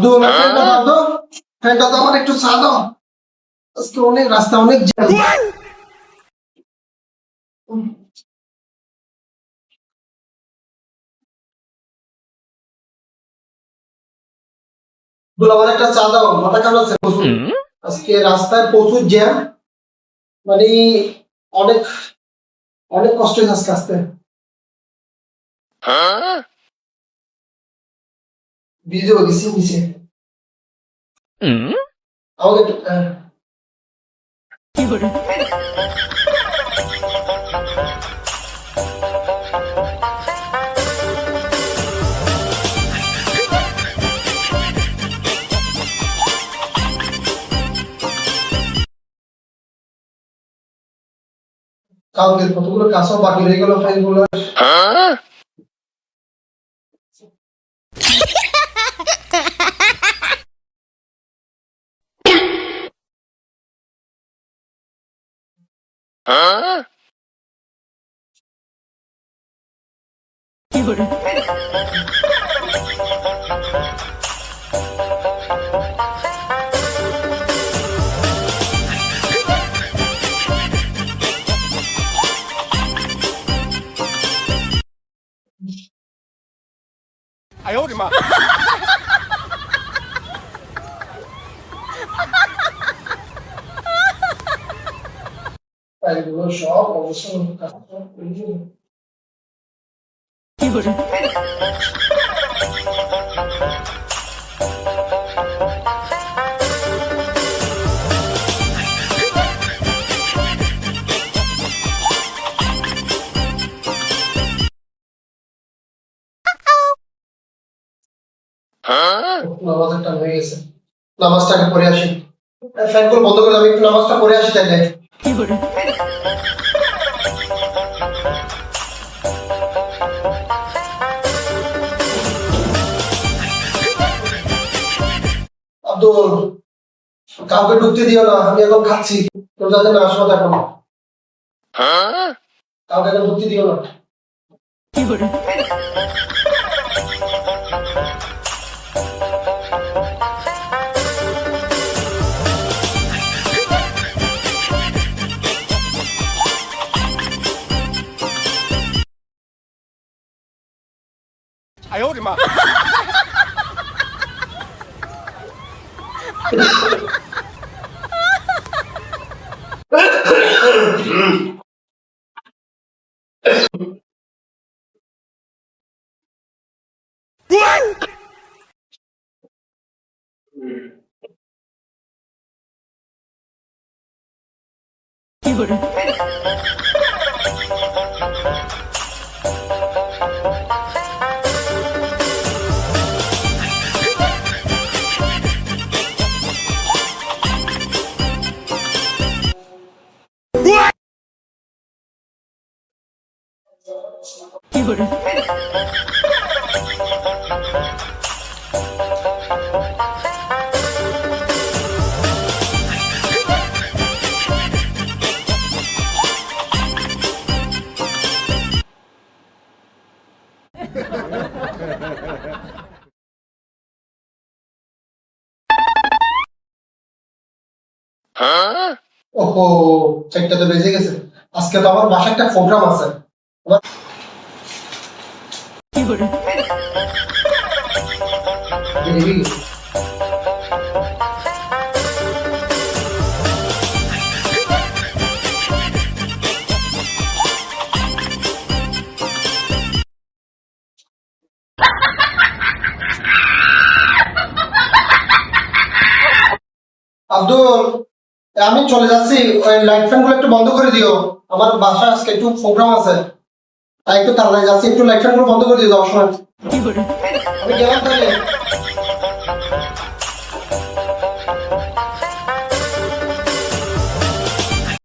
দু ফ্যানটা দাও তো, ফ্যানটা তো আমার একটু চা দাও, আজকে অনেক রাস্তা অনেক জ্যাম। দুলা আমার একটা চা দাও, মাথা কামড়াচ্ছে প্রচুর, আজকে রাস্তায় প্রচুর জ্যাম, মানে অনেক অনেক কষ্ট হয়েছে আজকে আসতে। ভিজে গেছি নিচে, আমাকে একটু কালকে কতগুলো কাজও বাকি রয়ে গেল ফাইলগুলো। ফাইলগুলো সব অবশ্য কাজ নামাজের টাইম হয়ে গেছে, নামাজটাকে পড়ে আসি। ফ্যানগুলো বন্ধ করে আমি একটু নামাজটা পড়ে আসি তাইলে। আব্দুল, কাউকে ঢুকতে দিও না, আমি এখন খাচ্ছি, তোর যাতে না আসো এখন, কাউকে এখন ঢুকতে দিও না। ওহো, 4টা তো বেজে গেছে, আজকে তো আমার বাসায় একটা প্রোগ্রাম আছে। আব্দুল, আমি চলে যাচ্ছি, ওই লাইট ফ্যান গুলো একটু বন্ধ করে দিও, আমার বাসায় আজকে একটু প্রোগ্রাম আছে, তাই একটু তাড়াতাড়ি যাচ্ছি, একটু লাইট ফ্যান গুলো বন্ধ করে দিও যাওয়ার সময়। আমি গেলাম তাহলে।